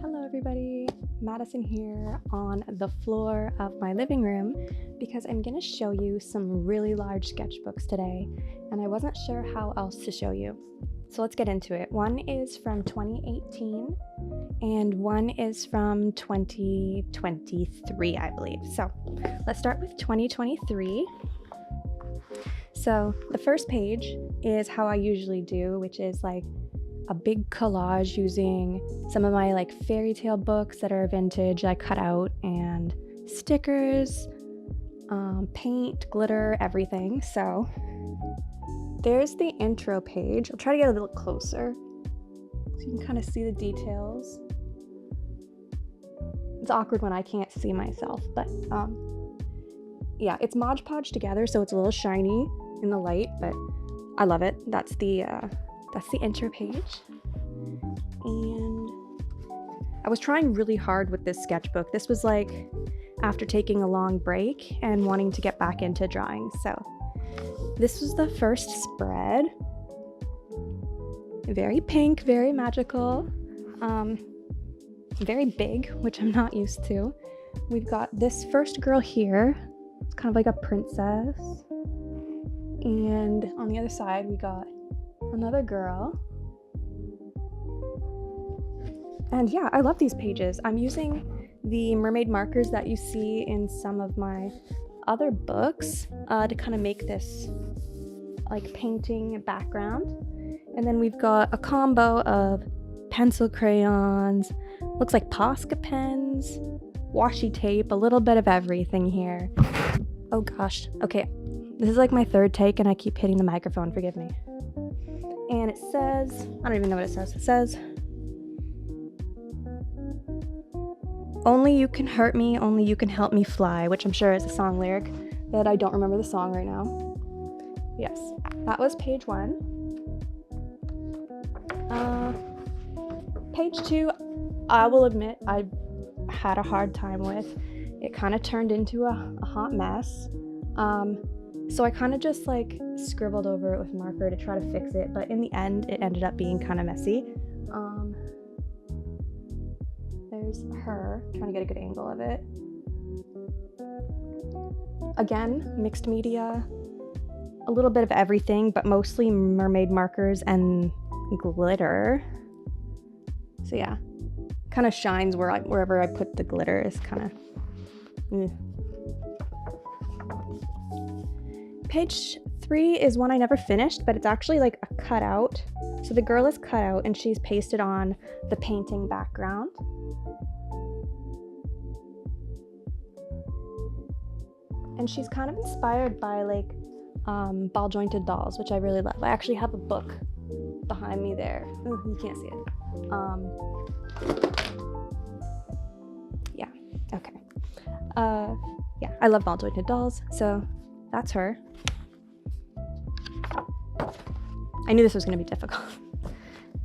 Hello everybody, Madison here on the floor of my living room because I'm going to show you some really large sketchbooks today and I wasn't sure how else to show you. So let's get into it. One is from 2018 and one is from 2023, I believe. So let's start with 2023. So the first page is how I usually do, which is like a big collage using some of my like fairy tale books that are vintage I cut out, and stickers, paint, glitter, everything. So there's the intro page. I'll try to get a little closer so you can kind of see the details. It's awkward when I can't see myself, but yeah, it's Mod Podge together, so it's a little shiny in the light, but I love it. That's the intro page. And I was trying really hard with this sketchbook. This was like after taking a long break and wanting to get back into drawing. So this was the first spread. Very pink, very magical, very big, which I'm not used to. We've got this first girl here. It's kind of like a princess. And on the other side, we got another girl. And yeah, I love these pages. I'm using the mermaid markers that you see in some of my other books to kind of make this like painting background. And then we've got a combo of pencil crayons, looks like Posca pens, washi tape, a little bit of everything here. Oh gosh, okay, this is like my third take and I keep hitting the microphone, forgive me. And it says, I don't even know what it says. It says, "Only you can hurt me, only you can help me fly," which I'm sure is a song lyric, but I don't remember the song right now. Yes, that was page 1. Page 2, I will admit I had a hard time with. It kind of turned into a hot mess. So I kind of just like scribbled over it with marker to try to fix it, but in the end it ended up being kind of messy. There's her, trying to get a good angle of it. Again, mixed media, a little bit of everything, but mostly mermaid markers and glitter. So yeah, kind of shines wherever I put the glitter is kind of... Page 3 is one I never finished, but it's actually like a cutout. So the girl is cut out and she's pasted on the painting background. And she's kind of inspired by like ball jointed dolls, which I really love. I actually have a book behind me there. Ooh, you can't see it. Yeah, okay. Yeah, I love ball jointed dolls, so that's her. I knew this was going to be difficult.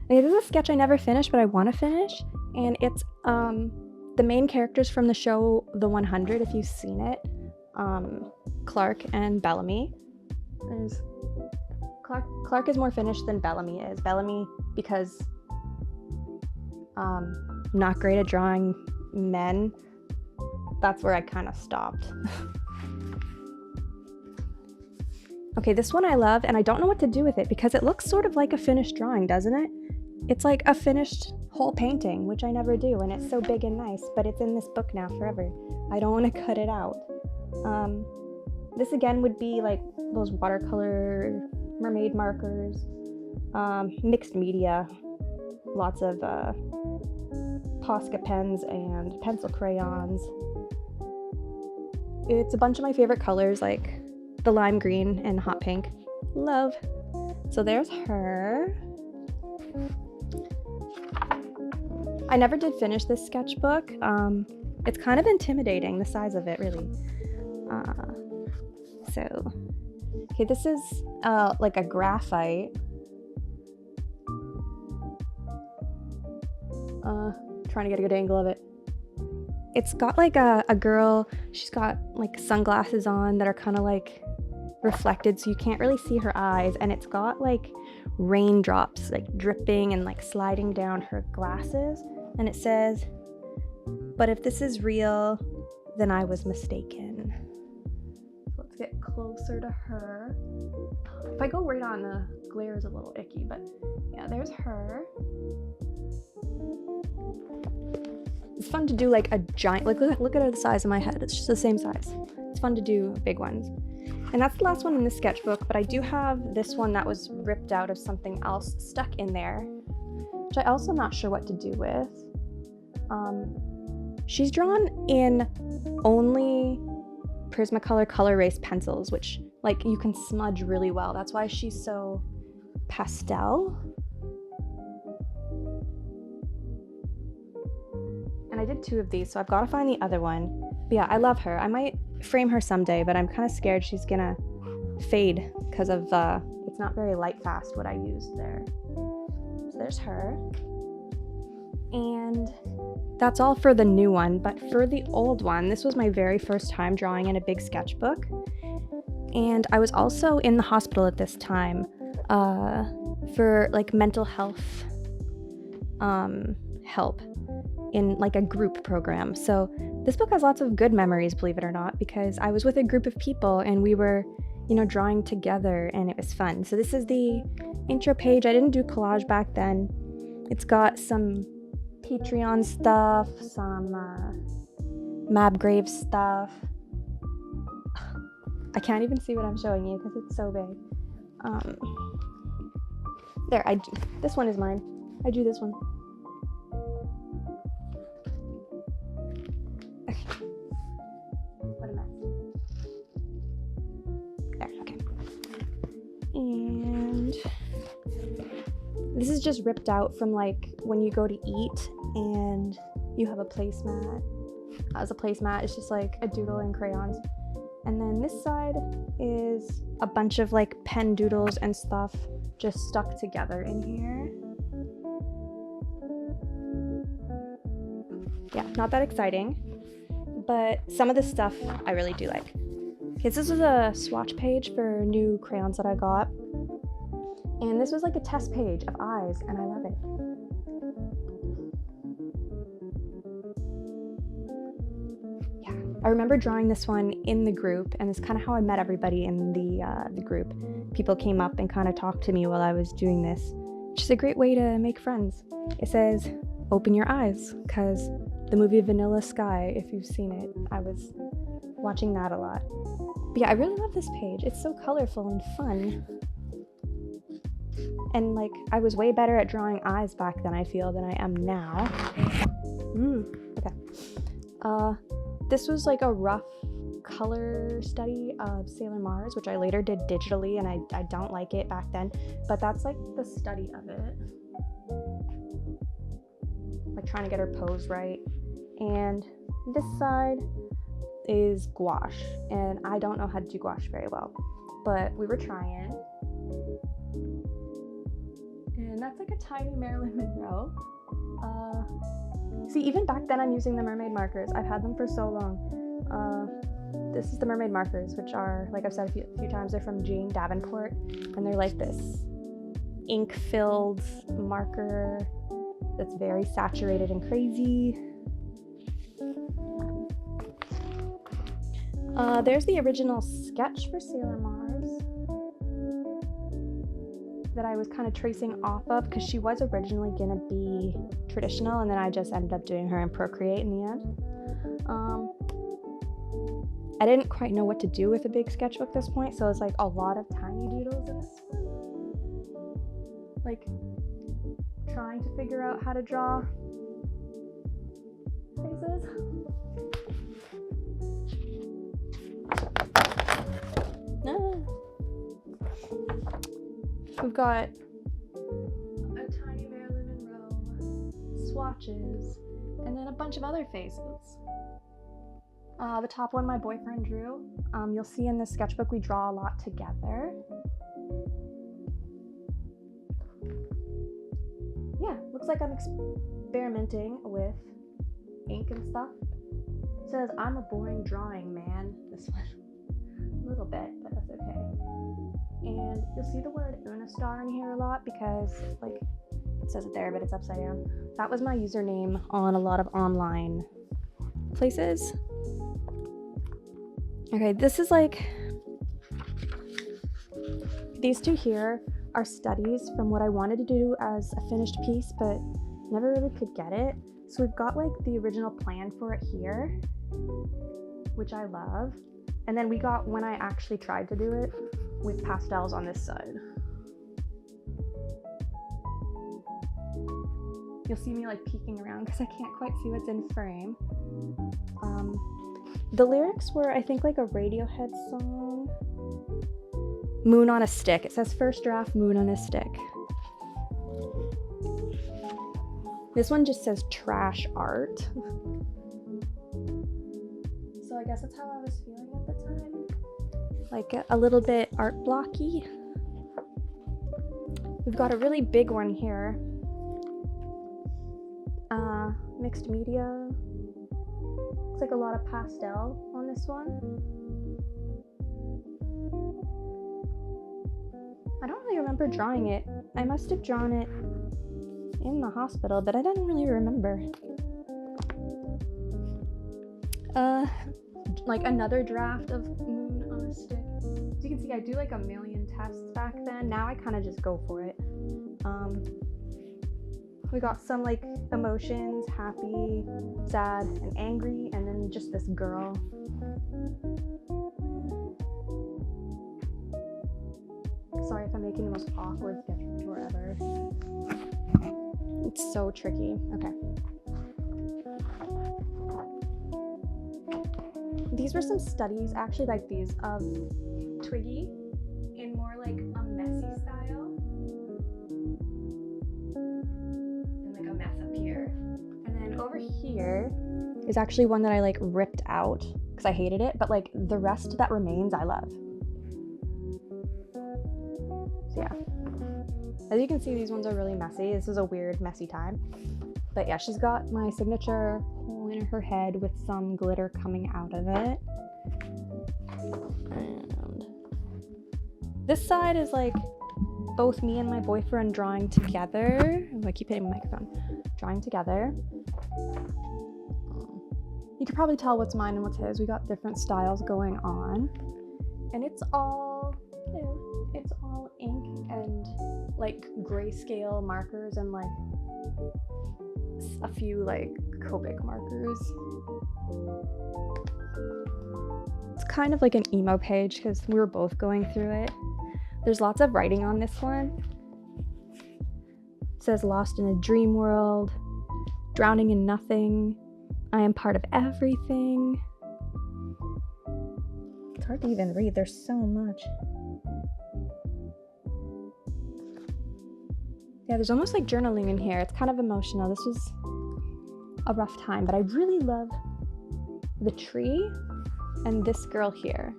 Okay, this is a sketch I never finished, but I want to finish, and it's the main characters from the show The 100, if you've seen it. Clark and Bellamy. There's Clark is more finished than Bellamy is. Bellamy, because not great at drawing men, that's where I kind of stopped. Okay, this one I love, and I don't know what to do with it because it looks sort of like a finished drawing, doesn't it? It's like a finished whole painting, which I never do, and it's so big and nice, but it's in this book now forever. I don't want to cut it out. This again would be like those watercolor mermaid markers, mixed media, lots of Posca pens and pencil crayons. It's a bunch of my favorite colors, like the lime green and hot pink. Love. So there's her. I never did finish this sketchbook. It's kind of intimidating, the size of it, really. Okay, this is like a graphite. Trying to get a good angle of it. It's got like a girl, she's got like sunglasses on that are kind of like reflected, so you can't really see her eyes, and it's got like raindrops like dripping and like sliding down her glasses. And it says, "But if this is real, then I was mistaken." So let's get closer to her. If I go right on, the glare is a little icky, but yeah, there's her. It's fun to do like a giant, like look at the size of my head. It's just the same size. It's fun to do big ones. And that's the last one in the sketchbook, but I do have this one that was ripped out of something else stuck in there, which I also not sure what to do with. She's drawn in only Prismacolor color erase pencils, which like you can smudge really well. That's why she's so pastel. And I did 2 of these, so I've got to find the other one. But yeah, I love her. I might frame her someday, but I'm kind of scared she's gonna fade because of it's not very light fast what I used there. So there's her. And that's all for the new one, but for the old one, this was my very first time drawing in a big sketchbook. And I was also in the hospital at this time for like mental health help in like a group program. So this book has lots of good memories, believe it or not, because I was with a group of people and we were, drawing together and it was fun. So this is the intro page. I didn't do collage back then. It's got some Patreon stuff, some Mabgrave stuff. I can't even see what I'm showing you because it's so big. This one is mine. I drew this one. What a mess. There, okay. And this is just ripped out from like when you go to eat and you have a placemat. As a placemat, it's just like a doodle and crayons. And then this side is a bunch of like pen doodles and stuff just stuck together in here. Yeah, not that exciting, but some of the stuff I really do like. Okay, so this is a swatch page for new crayons that I got. And this was like a test page of eyes, and I love it. Yeah, I remember drawing this one in the group, and it's kind of how I met everybody in the group. People came up and kind of talked to me while I was doing this, which is a great way to make friends. It says, "Open your eyes," because the movie Vanilla Sky, if you've seen it, I was watching that a lot. But yeah, I really love this page. It's so colorful and fun. And like, I was way better at drawing eyes back then, I feel, than I am now. Okay. This was like a rough color study of Sailor Mars, which I later did digitally, and I don't like it back then, but that's like the study of it. Like trying to get her pose right. And this side is gouache, and I don't know how to do gouache very well, but we were trying. And that's like a tiny Marilyn Monroe. See, even back then I'm using the mermaid markers. I've had them for so long. This is the mermaid markers, which are, like I've said a few times, they're from Jane Davenport, and they're like this ink-filled marker that's very saturated and crazy. There's the original sketch for Sailor Mars that I was kind of tracing off of, because she was originally gonna be traditional, and then I just ended up doing her in Procreate in the end. I didn't quite know what to do with a big sketchbook at this point, so it's like a lot of tiny doodles in this one. Like, trying to figure out how to draw faces. We've got a tiny Marilyn Monroe, swatches, and then a bunch of other faces. The top one my boyfriend drew. You'll see in this sketchbook we draw a lot together. Yeah, looks like I'm experimenting with ink and stuff. It says, "I'm a boring drawing man." This one. A little bit, but that's okay. And you'll see the word Unastar in here a lot because, like, It says it there, but it's upside down. That was my username on a lot of online places. Okay, this is like, these two here are studies from what I wanted to do as a finished piece, but never really could get it. So we've got like the original plan for it here, which I love. And then we got when I actually tried to do it with pastels on this side. You'll see me like peeking around because I can't quite see what's in frame. The lyrics were, I think, like a Radiohead song. Moon on a Stick. It says first draft, moon on a stick. This one just says trash art. So I guess that's how I was feeling at the time. Like a little bit art blocky. We've got a really big one here. Mixed media. Looks like a lot of pastel on this one. I don't really remember drawing it. I must have drawn it in the hospital, but I don't really remember. Like another draft of Moon on a Stick. As you can see, I do like a million tests back then. Now I kind of just go for it. We got some like emotions, happy, sad, and angry, and then just this girl. Sorry if I'm making the most awkward sketch tour ever. It's so tricky. Okay. These were some studies, actually like these, of Twiggy in more like a messy style. And like a mess up here. And then over here is actually one that I like ripped out because I hated it, but like the rest that remains I love. So yeah. As you can see, these ones are really messy. This is a weird, messy time. But yeah, she's got my signature hole in her head with some glitter coming out of it. And this side is like both me and my boyfriend drawing together. Oh, I keep hitting my microphone. Drawing together. You can probably tell what's mine and what's his. We got different styles going on. And it's all, you know, it's all ink and like grayscale markers and like a few like Copic markers. It's kind of like an emo page because we were both going through it. There's lots of writing on this one. It says lost in a dream world, drowning in nothing, I am part of everything. It's hard to even read, there's so much. Yeah, there's almost like journaling in here. It's kind of emotional. This was a rough time, but I really love the tree and this girl here.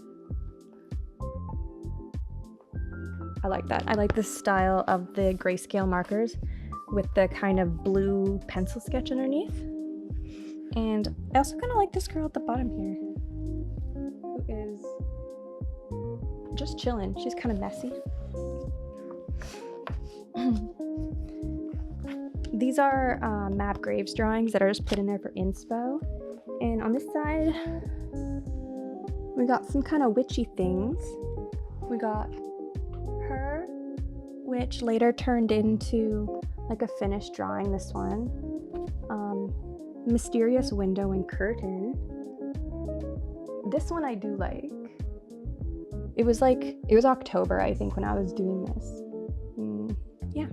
I like that. I like the style of the grayscale markers with the kind of blue pencil sketch underneath. And I also kind of like this girl at the bottom here, who is just chilling. She's kind of messy. These are Mab Graves drawings that are just put in there for inspo. And on this side, we got some kind of witchy things. We got her, which later turned into like a finished drawing, this one. Mysterious window and curtain. This one I do like. It was October, I think, when I was doing this. Yeah.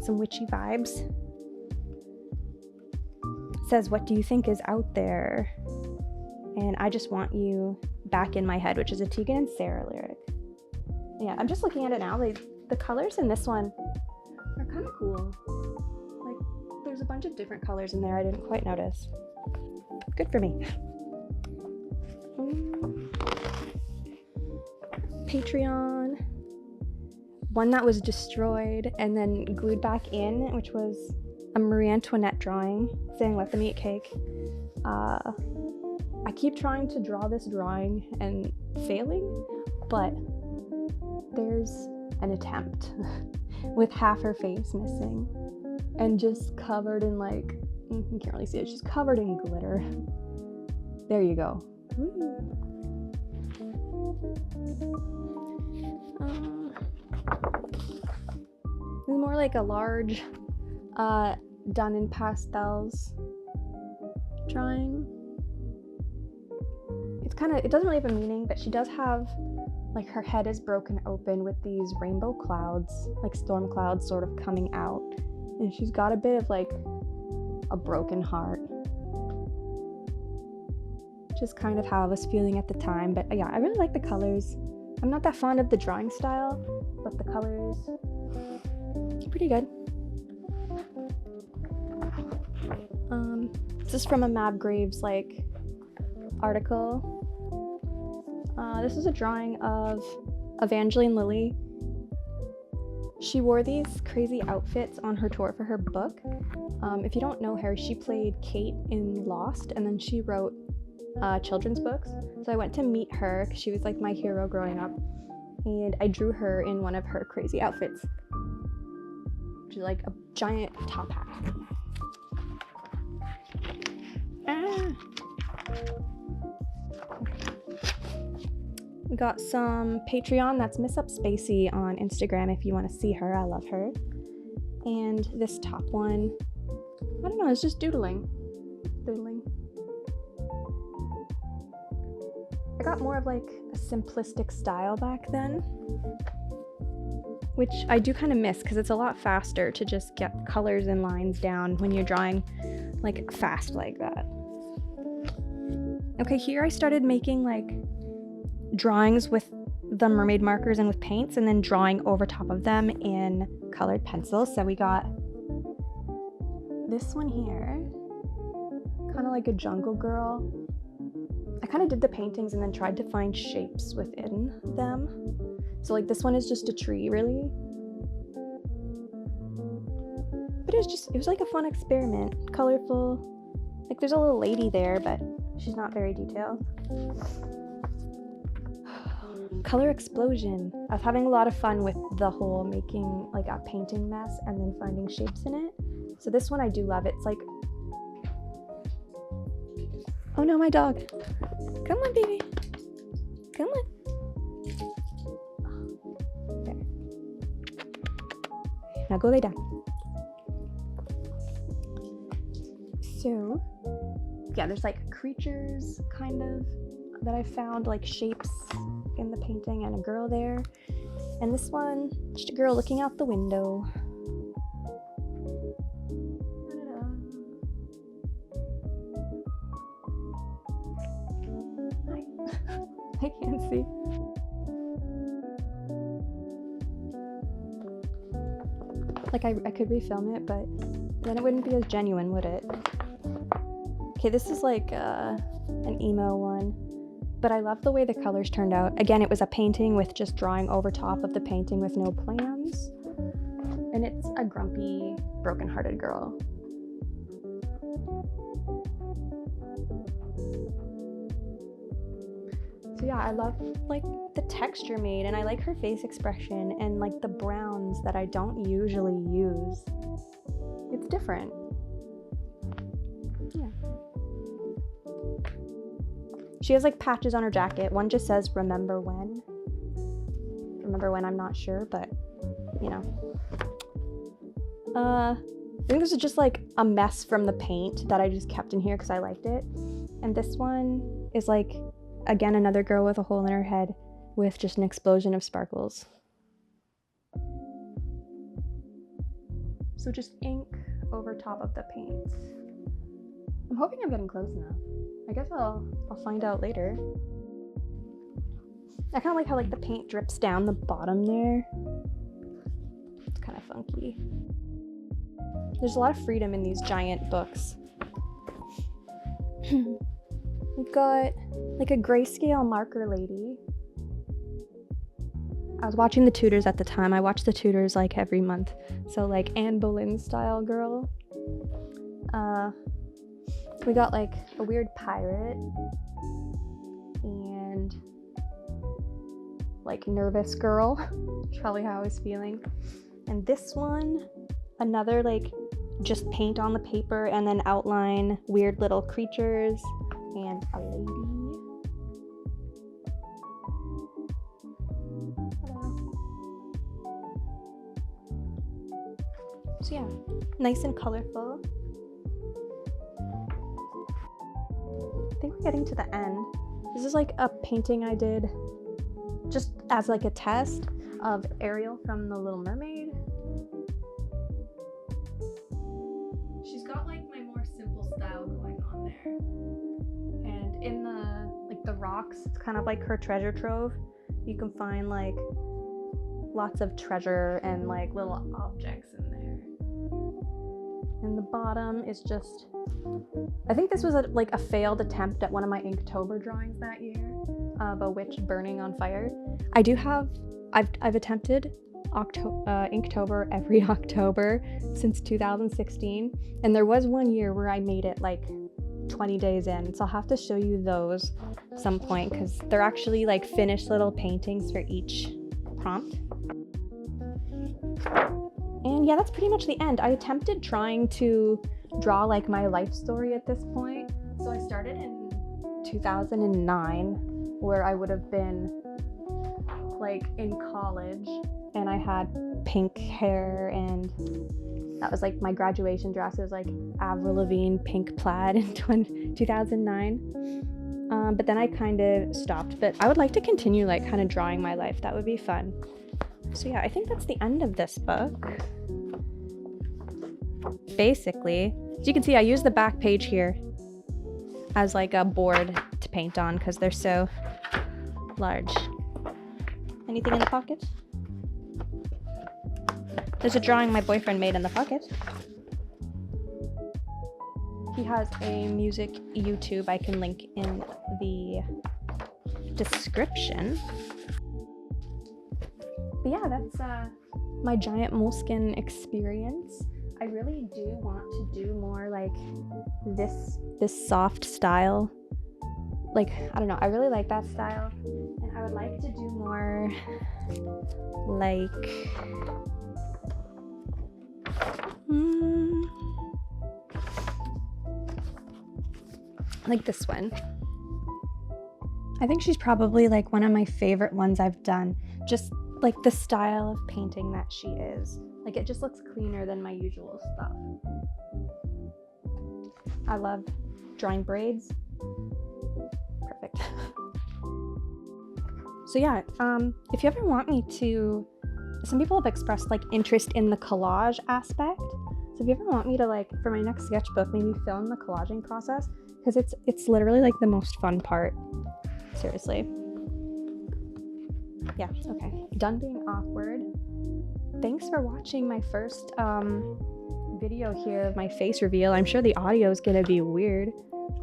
Some witchy vibes. It says, what do you think is out there? And I just want you back in my head, which is a Tegan and Sarah lyric. Yeah, I'm just looking at it now. The colors in this one are kind of cool. Like, there's a bunch of different colors in there I didn't quite notice. Good for me. Patreon. One that was destroyed and then glued back in, which was a Marie Antoinette drawing saying let them eat cake. I keep trying to draw this drawing and failing, but there's an attempt. with half her face missing and just covered in like, you can't really see it, she's covered in glitter. There you go. This is more like a large done in pastels drawing. It doesn't really have a meaning, but she does have, like, her head is broken open with these rainbow clouds, like storm clouds sort of coming out, and she's got a bit of like a broken heart, which is kind of how I was feeling at the time. But yeah, I really like the colors. I'm not that fond of the drawing style, but the colors pretty good. This is from a Mab Graves like article. This is a drawing of Evangeline Lilly. She wore these crazy outfits on her tour for her book. If you don't know her, she played Kate in Lost, and then she wrote children's books. So I went to meet her because she was like my hero growing up, and I drew her in one of her crazy outfits, which is like a giant top hat. We got some Patreon, that's Miss Up Spacey on Instagram if you want to see her. I love her. And this top one, I don't know, it's just doodling. I got more of like a simplistic style back then, which I do kind of miss because it's a lot faster to just get colors and lines down when you're drawing like fast like that. Okay, here I started making like drawings with the mermaid markers and with paints, and then drawing over top of them in colored pencils. So we got this one here, kind of like a jungle girl. I kind of did the paintings and then tried to find shapes within them. So like this one is just a tree, really. But it was like a fun experiment, colorful. Like there's a little lady there, but she's not very detailed. Color explosion. I was having a lot of fun with the whole making like a painting mess and then finding shapes in it. So this one I do love. It's like, oh no, my dog. Come on, baby. Come on. There. Now go lay down. So yeah, there's like creatures kind of that I found, like shapes in the painting, and a girl there. And this one, just a girl looking out the window. I can't see. Like I could refilm it, but then it wouldn't be as genuine, would it? Okay, this is like an emo one. But I love the way the colors turned out. Again, it was a painting with just drawing over top of the painting with no plans. And it's a grumpy, broken-hearted girl. So yeah, I love like the texture made, and I like her face expression and like the browns that I don't usually use. It's different. Yeah. She has like patches on her jacket. One just says remember when. Remember when, I'm not sure, but you know. I think this is just like a mess from the paint that I just kept in here because I liked it. And this one is like, again, another girl with a hole in her head with just an explosion of sparkles. So just ink over top of the paints. I'm hoping I'm getting close enough. I guess I'll find out later. I kind of like how like the paint drips down the bottom there. It's kind of funky. There's a lot of freedom in these giant books. We've got like a grayscale marker lady. I was watching the Tudors at the time. I watch the Tudors like every month. So like Anne Boleyn style girl. We got like a weird pirate and like nervous girl. That's probably how I was feeling. And this one, another like just paint on the paper and then outline weird little creatures and a lady. Hello. So yeah, nice and colorful. I think we're getting to the end. This is like a painting I did just as like a test of Ariel from The Little Mermaid. She's got like my more simple style going on there. And in the rocks, it's kind of like her treasure trove. You can find like lots of treasure and like little objects in there. And the bottom is just, I think this was like a failed attempt at one of my Inktober drawings that year of a witch burning on fire. I've attempted Inktober every October since 2016, and there was one year where I made it like 20 days in, so I'll have to show you those some point because they're actually like finished little paintings for each prompt. And yeah, that's pretty much the end. I attempted trying to draw like my life story at this point. So I started in 2009, where I would have been like in college, and I had pink hair, and that was like my graduation dress. It was like Avril Lavigne pink plaid in 2009. But then I kind of stopped, but I would like to continue like kind of drawing my life. That would be fun. So yeah, I think that's the end of this book. Basically, as you can see, I use the back page here as like a board to paint on because they're so large. Anything in the pocket? There's a drawing my boyfriend made in the pocket. He has a music YouTube I can link in the description. But yeah, that's my Giant Moleskine experience. I really do want to do more like this soft style. Like, I don't know, I really like that style. And I would like to do more like this one. I think she's probably like one of my favorite ones I've done. Just like the style of painting that she is. Like, it just looks cleaner than my usual stuff. I love drawing braids. Perfect. So yeah, if you ever want me to, some people have expressed like interest in the collage aspect. So if you ever want me to like, for my next sketchbook, maybe film the collaging process, because it's literally like the most fun part. Seriously. Yeah, okay. Done being awkward. Thanks for watching my first video here of my face reveal. I'm sure the audio is gonna be weird.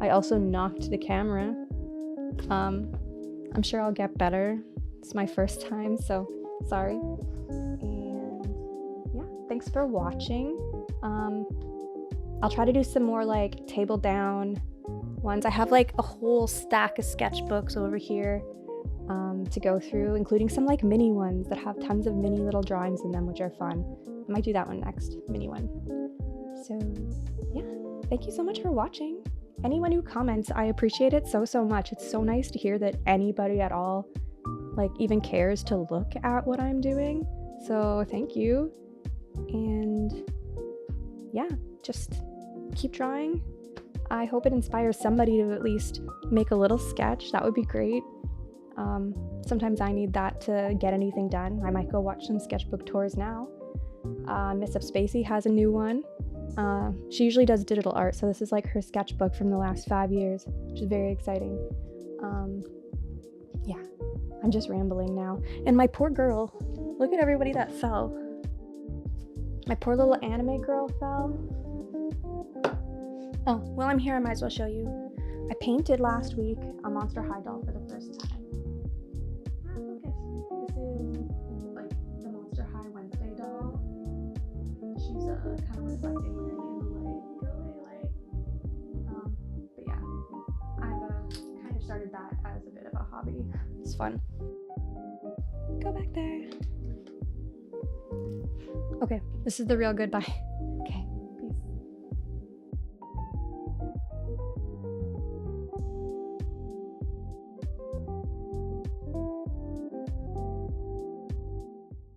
I also knocked the camera. I'm sure I'll get better. It's my first time, so sorry. And yeah, thanks for watching. I'll try to do some more like table down ones. I have like a whole stack of sketchbooks over here to go through, including some like mini ones that have tons of mini little drawings in them, which are fun. I might do that one next, mini one. So yeah, thank you so much for watching. Anyone who comments, I appreciate it so much. It's so nice to hear that anybody at all like even cares to look at what I'm doing. So thank you. And yeah, just keep drawing. I hope it inspires somebody to at least make a little sketch. That would be great. Sometimes I need that to get anything done. I might go watch some sketchbook tours now. Miss Up Spacey has a new one. She usually does digital art, so this is like her sketchbook from the last 5 years, which is very exciting. Yeah, I'm just rambling now. And my poor girl, look at everybody that fell. My poor little anime girl fell. Oh, while I'm here, I might as well show you. I painted last week a Monster High doll for the first time. Look at this is like the Monster High Wednesday doll. She's kind of reflecting weirdly in the light. Go away, light. But yeah, I've kind of started that as a bit of a hobby. It's fun. Go back there. Okay, this is the real goodbye.